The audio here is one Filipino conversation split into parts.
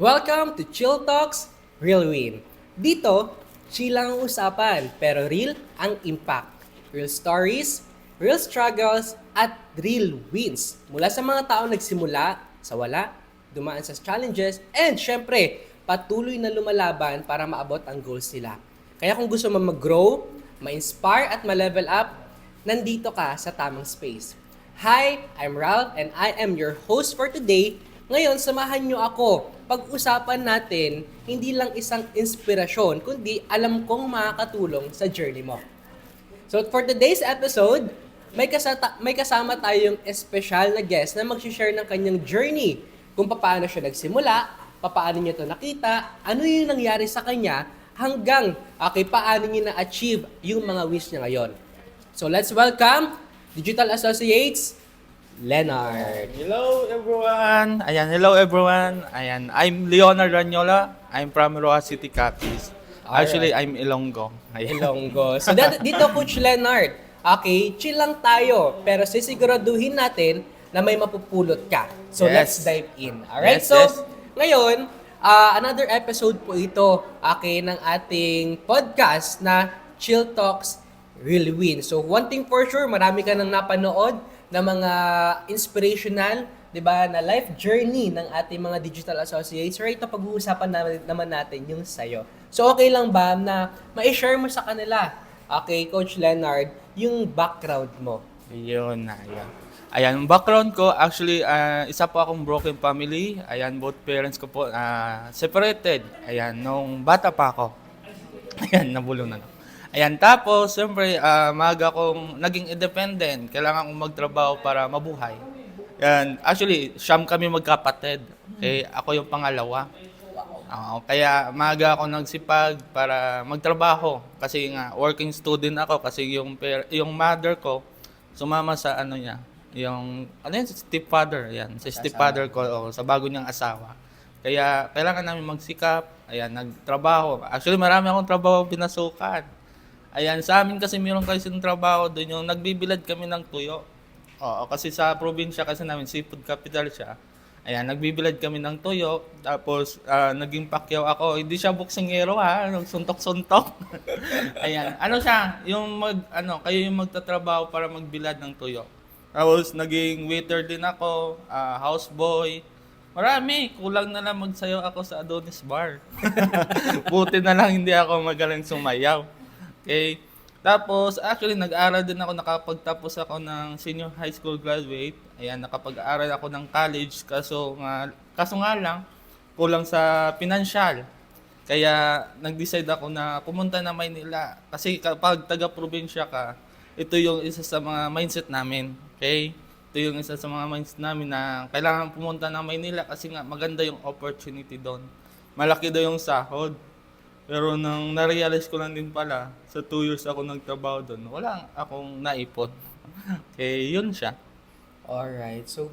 Welcome to Chill Talks Real Win. Dito, chill lang ang usapan, pero real ang impact. Real stories, real struggles, at real wins. Mula sa mga taong nagsimula sa wala, dumaan sa challenges, and syempre, patuloy na lumalaban para maabot ang goals nila. Kaya kung gusto mo mag-grow, ma-inspire at ma-level up, nandito ka sa tamang space. Hi, I'm Ralph and I am your host for today. Ngayon, samahan nyo ako. Pag-usapan natin, hindi lang isang inspirasyon, kundi alam kong makakatulong sa journey mo. So for today's episode, may kasama tayong espesyal na guest na mag-share ng kanyang journey. Kung paano siya nagsimula, paano niya ito nakita, ano yung nangyari sa kanya, hanggang paano niya na-achieve yung mga wish niya ngayon. So let's welcome Digital Associates, Leonard. Hello everyone. I'm Leonard Ranyola. I'm from Roa City, Capiz. Actually, Alright. I'm Ilonggo. Ilonggo. So dito Coach Leonard, chill lang tayo, pero sisiguraduhin natin na may mapupulot ka. So Yes. let's dive in. Alright? Yes, So yes. ngayon, another episode po ito, ng ating podcast na Chill Talks Real Win. So one thing for sure, marami ka nang napanood na mga inspirational, 'di ba, na life journey ng ating mga digital associates. Right, ito pag-uusapan naman natin yung sayo. So okay lang ba na ma-share mo sa kanila, Coach Leonard, yung background mo? Yun na, yan. Ang background ko, actually, isa po akong broken family. Both parents ko po separated. Nung bata pa ako. Nabulong na. Tapos, siyempre, maaga akong naging independent. Kailangan kong magtrabaho para mabuhay. Actually, siyam kami magkapatid. Ako yung pangalawa. Kaya maaga ako nagsipag para magtrabaho. Kasi nga, working student ako. Kasi yung mother ko, sumama sa stepfather. Sa stepfather ko, sa bago niyang asawa. Kaya kailangan namin magsikap. Nagtrabaho. Actually, marami akong trabaho pinasukan. Sa amin kasi meron kasi yung trabaho doon, yung nagbibilad kami ng tuyo. Oo, kasi sa probinsya kasi namin, seafood capital siya. Nagbibilad kami ng tuyo, tapos naging pakyaw ako. Hindi siya boksingero suntok-suntok. Ano siya, kayo yung magtatrabaho para magbilad ng tuyo. Tapos naging waiter din ako, houseboy. Marami, kulang na lang magsayaw ako sa Adonis Bar. Buti na lang hindi ako magaling sumayaw. Okay. Tapos, actually, nag-aral din ako, nakapagtapos ako ng senior high school graduate. Nakapag-aral ako ng college, kaso nga lang, kulang sa financial. Kaya, nag-decide ako na pumunta na Maynila. Kasi kapag taga-probinsya ka, ito yung isa sa mga mindset namin. Okay? Ito yung isa sa mga mindset namin na kailangan pumunta na Maynila kasi nga maganda yung opportunity doon. Malaki daw yung sahod. Pero nang na-realize ko lang din pala, sa 2 years ako nagtrabaho doon, wala akong naipon. Yun siya. Alright. So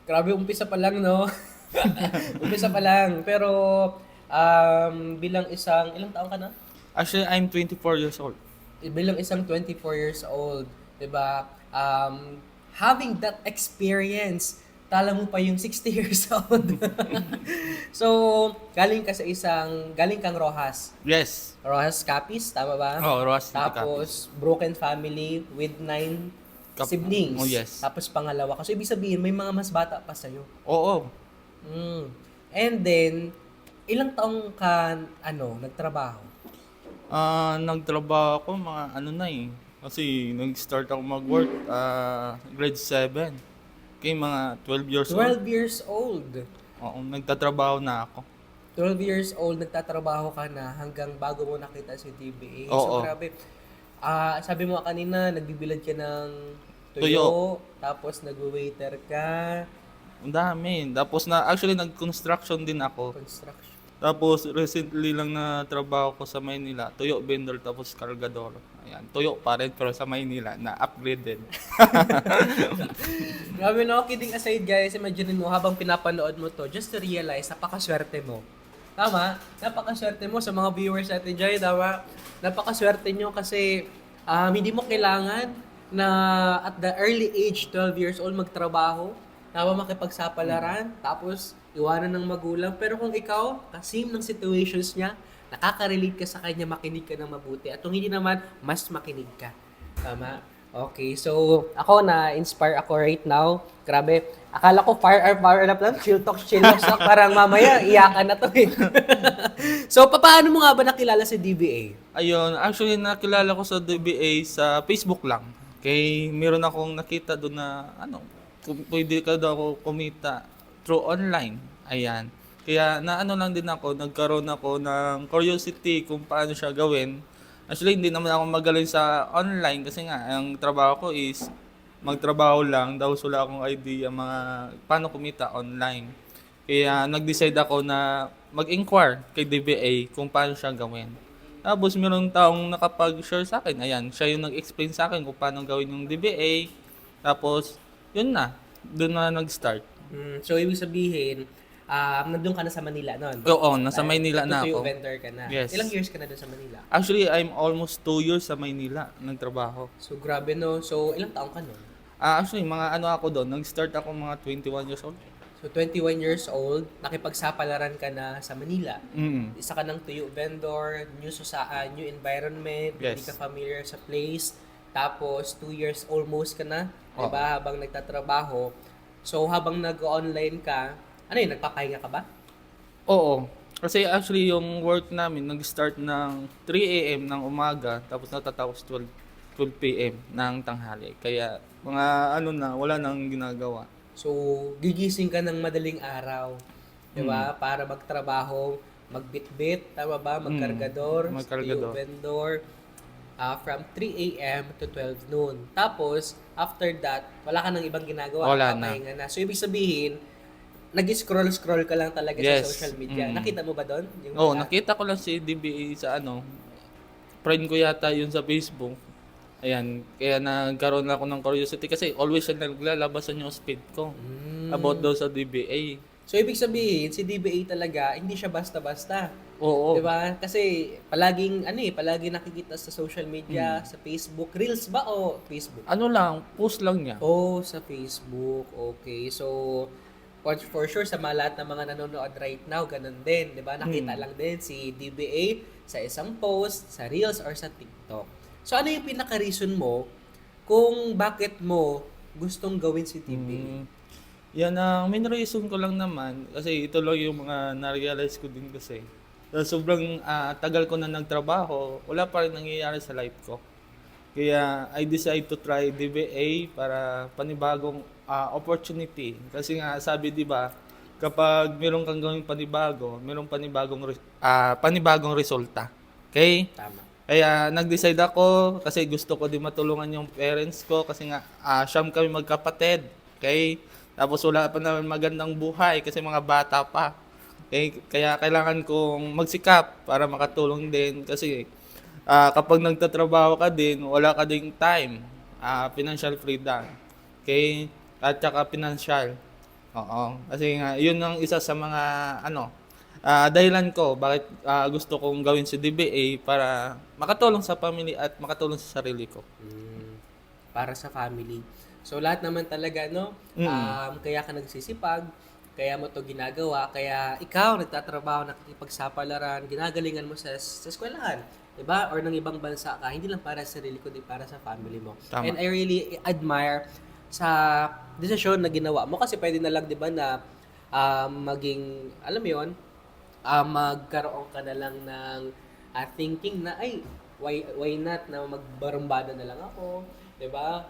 grabe, umpisa pa lang, no? Umpisa pa lang. Pero bilang ilang taon ka na? Actually, I'm 24 years old. Bilang isang 24 years old, 'di ba? Having that experience, tala mo pa yung 60 years old. So, galing kang Rojas. Yes. Rojas Capiz, tama ba? Roas City, Tapos, broken family with 9 siblings. Oh, yes. Tapos, pangalawa ka. So, ibig sabihin, may mga mas bata pa sa'yo. Oo. Mm. And then, ilang taong ka, nagtrabaho? Nagtrabaho ako kasi nag-start ako mag-work grade 7. Mga 12 years 12 old. years old. Oo, nagtatrabaho na ako. 12 years old, nagtatrabaho ka na hanggang bago mo nakita si TBA. Oo. So, grabe. Sabi mo kanina, nagbibilad ka ng tuyo, Tuyo. tapos nag-waiter ka, Ang dami. Tapos actually nag-construction din ako. construction. Tapos recently lang na trabaho ko sa Maynila, tuyo vendor tapos kargador. Tuyo pa rin pero sa Maynila na upgraded. Grabe, no? Kidding aside, guys, imagine mo habang pinapanood mo to, just to realize, napakaswerte mo. Tama? Napakaswerte mo sa mga viewers natin dyan, tama? Napakaswerte nyo kasi hindi mo kailangan na at the early age, 12 years old, magtrabaho. tawa makipagsapalaran, tapos iwanan ng magulang. Pero kung ikaw, kasim ng situations niya, nakaka-relate ka sa kanya, makinig ka ng mabuti. At kung hindi naman, mas makinig ka. Tama? Okay, so ako na-inspire ako right now. Grabe, akala ko fire up lang, chill talk, parang mamaya iyakan na to eh. So, paano mo nga ba nakilala si DBA? Ayun, actually nakilala ko sa DBA sa Facebook lang. Kay meron akong nakita doon na pwede ka daw ako kumita through online. Ayan. Kaya naano lang din ako, nagkaroon ako ng curiosity kung paano siya gawin. Actually, hindi naman ako magaling sa online kasi nga, ang trabaho ko is magtrabaho lang. Daw wala akong idea mga paano kumita online. Kaya nag-decide ako na mag-inquire kay DBA kung paano siya gawin. Tapos meron taong nakapag-share sa akin. Ayan, siya yung nag-explain sa akin kung paano gawin yung DBA. Tapos, yun na. Doon na nag-start. So, ibig sabihin, nandun ka na sa Manila noon? Oo, nasa Maynila na Tutuyo ako. vendor ka na. Yes. Ilang years ka na doon sa Manila? Actually, I'm almost 2 years sa Maynila nagtrabaho. So, grabe no. So, ilang taong ka noon? Actually, mga ako doon, nag-start ako mga 21 years old. So, 21 years old, nakipagsapalaran ka na sa Manila. Mm. Isa ka ng tuyo vendor, new environment, Yes. hindi ka familiar sa place. Tapos, 2 years almost ka na, Oo. diba, habang nagtatrabaho. So, habang nag-online ka, ano yun, nagpapahinga ka ba? Oo. Kasi actually, yung work namin, nag-start ng 3 a.m. ng umaga, tapos natatapos 12 p.m. ng tanghali. Kaya, mga wala nang ginagawa. So, gigising ka ng madaling araw, 'di ba? Para magtrabaho, magbitbit, tama ba? Magkargador, Magkargador. tuyo vendor, from 3 a.m. to 12 noon. Tapos, after that, wala ka nang ibang ginagawa, Wala na. papahinga na. So, ibig sabihin, nag-scroll ka lang talaga sa Yes. social media. Nakita mo ba doon? Oo, nakita ko lang si DBA sa friend ko yata yun sa Facebook. Ayan, kaya nagkaroon ako ng curiosity kasi always siya naglalabasan yung speed ko about daw sa DBA. So, ibig sabihin, si DBA talaga, hindi siya basta-basta. Oo. 'Di ba? Kasi palaging palaging nakikita sa social media, sa Facebook, Reels ba o Facebook? Ano lang, post lang niya. Oh, sa Facebook. Okay. So for sure sa mga lahat ng mga nanonood right now, ganun din, 'di ba? Nakita lang din si DBA sa isang post, sa Reels or sa TikTok. So ano yung pinaka-reason mo kung bakit mo gustong gawin si DBA? Yan ang main reason ko lang naman kasi ito lang yung mga na-realize ko din kasi. Sobrang tagal ko na nagtrabaho, wala pa rin nangyayari sa life ko. Kaya I decide to try DBA para panibagong opportunity. Kasi nga sabi 'di ba, kapag meron kang gawing panibago, merong panibagong resulta. Okay? Tama. Kaya nag-decide ako kasi gusto ko din matulungan yung parents ko kasi nga siyam kami magkapatid. Okay? Tapos wala pa naman magandang buhay kasi mga bata pa. Okay? Kaya kailangan kong magsikap para makatulong din kasi kapag nagtatrabaho ka din, wala ka ding time, financial freedom. Okay? At saka financial. Oo. Kasi nga, yun ang isa sa mga dahilan ko bakit gusto kong gawin si DBA para makatulong sa family at makatulong sa sarili ko. Para sa family. So lahat naman talaga kaya ka nagsisipag, kaya mo to ginagawa, kaya ikaw nagtatrabaho, nakikipagsapalaran, ginagalingan mo sa eskwelahan, 'di ba? Or ng ibang bansa ka, hindi lang para sa sarili ko, din para sa family mo. Tama. And I really admire sa desisyon na ginawa mo kasi pwede na lang 'di ba na maging alam mo 'yon, magkaroon ka na lang ng thinking na ay why not na magbarumbada na lang ako, 'di ba?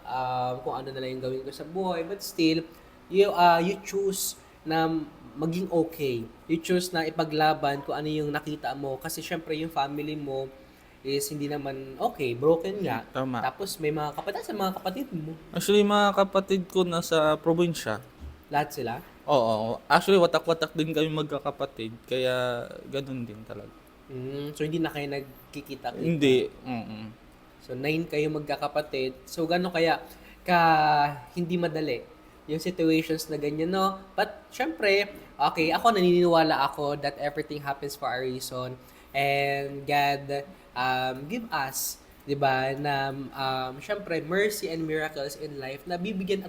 Kung ano na lang yung gawin ko sa buhay, but still you choose na maging okay. You choose na ipaglaban kung ano yung nakita mo kasi syempre yung family mo is hindi naman okay, broken nga. Tama. Tapos may mga kapatid mo. Actually, mga kapatid ko nasa probinsya. Lahat sila. Oo. Actually, watak-watak din kami magkakapatid. Kaya, ganun din talaga. So hindi na kayo nagkikita. Hindi. So 9 kayo magkakapatid. So gano kaya hindi madali yung situations na ganyan, no? But syempre, okay, ako naniniwala ako that everything happens for a reason and God give us, 'di ba, na syempre mercy and miracles in life na bibigyan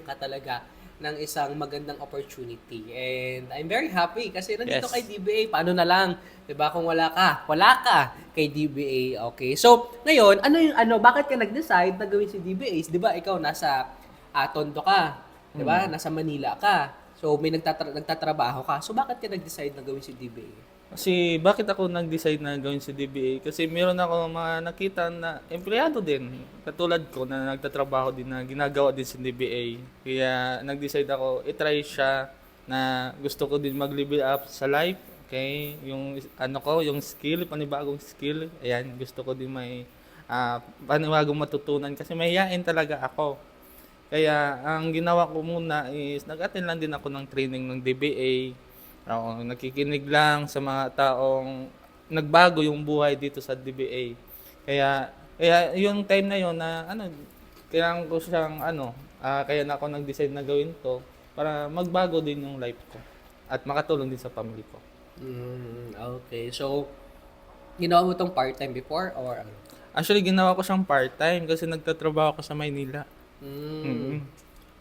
ka talaga ng isang magandang opportunity. And I'm very happy kasi nandito Yes. kay DBA. Paano na lang, 'di ba? Kung wala ka kay DBA. Okay. So, ngayon, bakit ka nag-decide na gawin si DBA? 'Di ba ikaw nasa Tondo ka, 'di ba? Nasa Manila ka. So, may nagtatrabaho ka. So, bakit ka nag-decide na gawin si DBA? Kasi bakit ako nag-decide na gawin si DBA? Kasi meron ako mga nakita na empleyado din. Katulad ko na nagtatrabaho din na ginagawa din si DBA. Kaya nag-decide ako, itry siya na gusto ko din mag-level up sa life. Okay? Yung yung skill, panibagong skill. Ayan, gusto ko din may panibagong matutunan kasi mahihain talaga ako. Kaya ang ginawa ko muna is nag-attend lang din ako ng training ng DBA. Oo, nakikinig lang sa mga taong nagbago yung buhay dito sa DBA. Kaya yung time na yon na kailangan ko siyang kaya na ako nag-decide na gawin to para magbago din yung life ko at makatulong din sa family ko. Okay. So, ginawa mo tong part-time before or ano? Actually, ginawa ko siyang part-time kasi nagtatrabaho ako sa Maynila.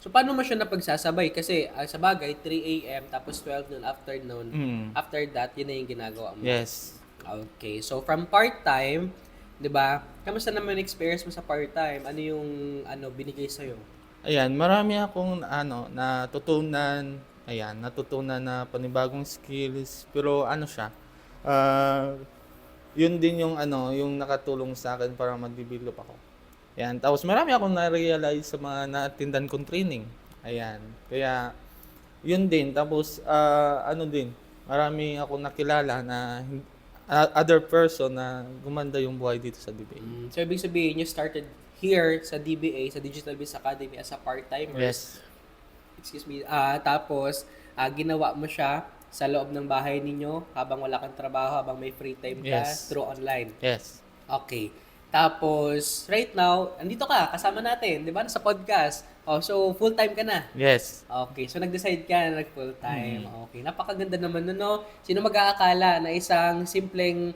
So, paano mo siya napagsasabay? Kasi sa bagay, 3 a.m. tapos 12 noon afternoon. After that, yun na yung ginagawa mo. Yes. Okay. So, from part-time, di ba? Kamusta naman experience mo sa part-time? Ano yung binigay sa'yo? Ayan, marami akong natutunan na panibagong skills. Pero siya, yun din yung nakatulong sa akin para ma-develop ako. Ayan, tapos marami akong na-realize sa mga natindan kong training. Ayan, kaya yun din. Tapos marami akong nakilala na other person na gumanda yung buhay dito sa DBA. So, ibig sabihin, you started here sa DBA, sa Digital Biz Academy as a part-timer. Yes. Excuse me. Tapos, ginawa mo siya sa loob ng bahay ninyo habang wala kang trabaho, habang may free time ka Yes. through online. Yes. Okay. Tapos, right now, andito ka, kasama natin, di ba? Sa podcast. So, full-time ka na. Yes. Okay, so nag-decide ka na nag-full-time. Okay, napakaganda naman nun, no? Sino mag-aakala na isang simpleng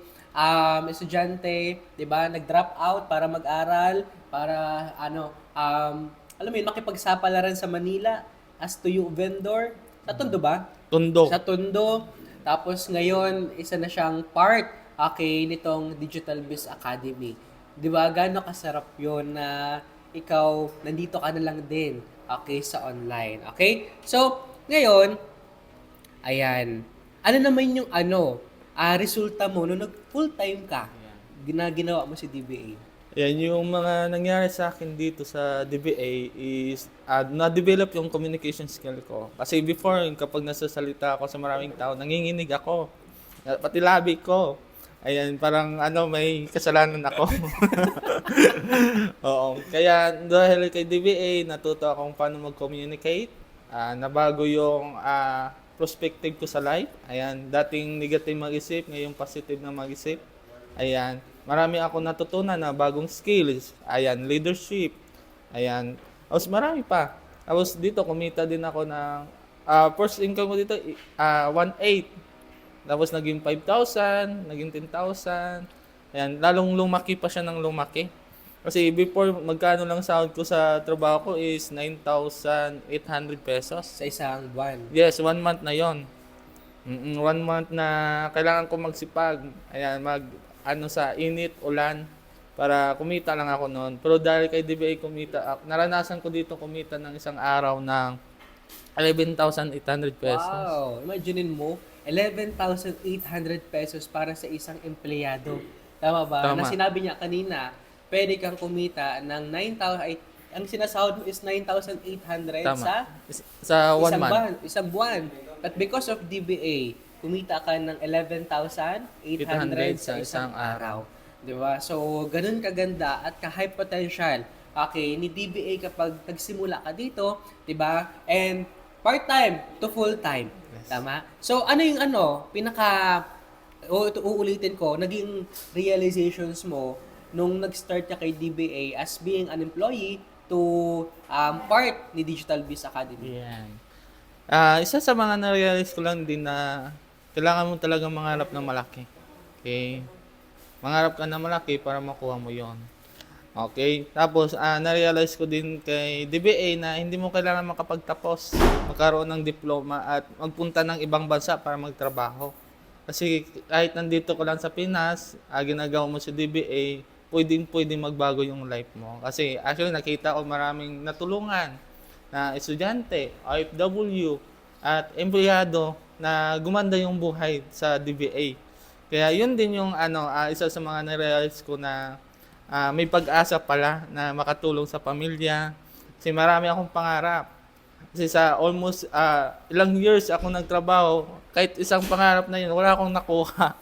estudyante, 'di ba, nag-drop out para mag-aral, para alam mo yun, makipagsapalaran sa Manila as tuyo vendor. Sa Tondo ba? Tondo. Sa Tondo. Tapos ngayon, isa na siyang part nitong Digital Biz Academy. 'Di ba? Gaano kasarap 'yon na ikaw nandito ka na lang din sa online. Okay? So, ngayon, ayan. Ano naman yung resulta mo nung nag-full-time ka? Ginawa mo si DBA. Yan, yung mga nangyari sa akin dito sa DBA is na-develop yung communication skill ko. Kasi before, kapag nasasalita ako sa maraming tao, nanginginig ako. Pati labi ko. Ayan, parang may kasalanan ako. Oo. Kaya dahil kay DBA, natuto akong paano mag-communicate. Nabago yung perspective ko sa life. Ayan, dating negative mag-isip, ngayon positive na mag-isip. Ayan, marami ako natutunan na bagong skills. Ayan, leadership. Ayan, tapos marami pa. Tapos dito, kumita din ako ng, first income ko dito, 1.8. Tapos naging 5,000, naging 10,000. Ayan, lalong lumaki pa siya ng lumaki. Kasi before, magkano lang sahod ko sa trabaho ko is 9,800 pesos. Sa isang buwan. Yes, 1 month na yon. 1 month na kailangan ko magsipag. Ayan, sa init, ulan, para kumita lang ako noon. Pero dahil kay DBA naranasan ko dito kumita ng isang araw ng 11,800 pesos. Wow! Imaginein mo, 11,800 pesos para sa isang empleyado. Tama ba? Tama. Na sinabi niya kanina, pwede kang kumita ng 9,000, ang sinasahod mo is 9,800 Tama. sa Sa 1 month. isang buwan. But because of DBA, kumita ka ng 11,800 sa isang araw. 'Di ba? So, ganun kaganda at ka-high potential ni DBA kapag nagsimula ka dito, 'di ba? And part-time to full-time. Yes. Tama? So, ano yung uulitin ko, naging realizations mo nung nag-start ka kay DBA as being an employee to part ni Digital Biz Academy? Yan. Isa sa mga na-realize ko lang din na kailangan mo talagang mangarap ng malaki. Okay? Mangarap ka ng malaki para makuha mo yon. Okay? Tapos, na-realize ko din kay DBA na hindi mo kailangan makapagtapos, magkaroon ng diploma at magpunta ng ibang bansa para magtrabaho. Kasi kahit nandito ko lang sa Pinas, ginagawa mo sa DBA, pwedeng magbago yung life mo. Kasi actually nakita ko maraming natulungan na estudyante, OFW, at empleyado na gumanda yung buhay sa DBA. Kaya yun din yung isa sa mga na-realize ko na may pag-asa pala na makatulong sa pamilya. Kasi marami akong pangarap. Kasi sa almost ilang years ako nagtrabaho, kahit isang pangarap na yun, wala akong nakuha.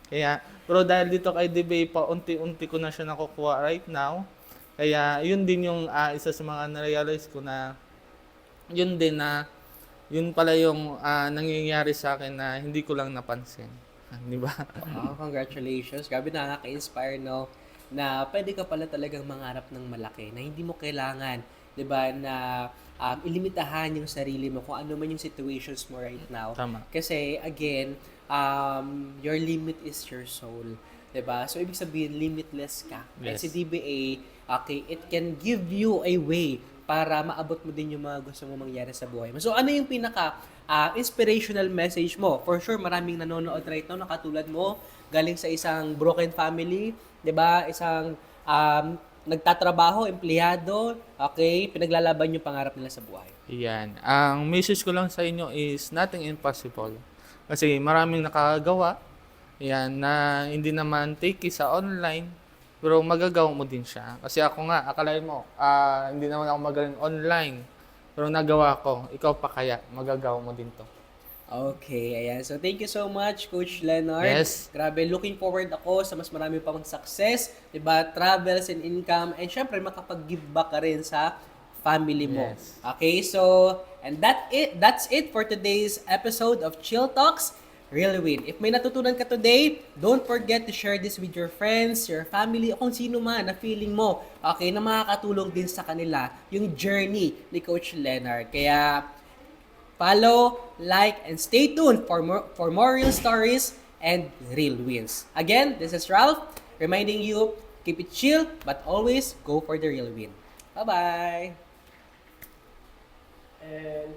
Kaya, pero dahil dito kay DBA, unti-unti ko na siya nakukuha right now. Kaya yun din yung isa sa mga na-realize ko na yun din na yun pala yung nangyayari sa akin na hindi ko lang napansin. Di ba? Oh, congratulations. Grabe, nakaka-inspire, no? Na pwede ka pala talagang mangarap ng malaki, na hindi mo kailangan, 'di ba, na ilimitahan yung sarili mo kung ano man yung situations mo right now. Tama. Kasi again, your limit is your soul, 'di ba? So ibig sabihin limitless ka. And Yes. si DBA, okay, it can give you a way para maabot mo din yung mga gusto mo mangyari sa buhay mo. So ano yung pinaka inspirational message mo? For sure, maraming nanonood right now na katulad mo, galing sa isang broken family, 'di ba? Isang nagtatrabaho, empleyado, okay, pinaglalaban yung pangarap nila sa buhay. Yan. Ang message ko lang sa inyo is nothing impossible. Kasi maraming nakakagawa. Yan, na hindi naman take sa online, pero magagawa mo din siya. Kasi ako nga, akalain mo, hindi naman ako magaling online. Pero nagawa ko, ikaw pa kaya, magagawa mo din to. Okay, ayan. So, thank you so much, Coach Leonard. Yes. Grabe, looking forward ako sa mas marami pang success, diba? Travels and income, and syempre, makapag-give back ka rin sa family mo. Yes. Okay, so, and that's it for today's episode of Chill Talks Real Win. If may natutunan ka today, don't forget to share this with your friends, your family, o kung sino man na feeling mo, okay, na makakatulong din sa kanila yung journey ni Coach Leonard. Kaya, follow, like, and stay tuned for more real stories and real wins. Again, this is Ralph, reminding you, keep it chill, but always go for the real win. Bye-bye! And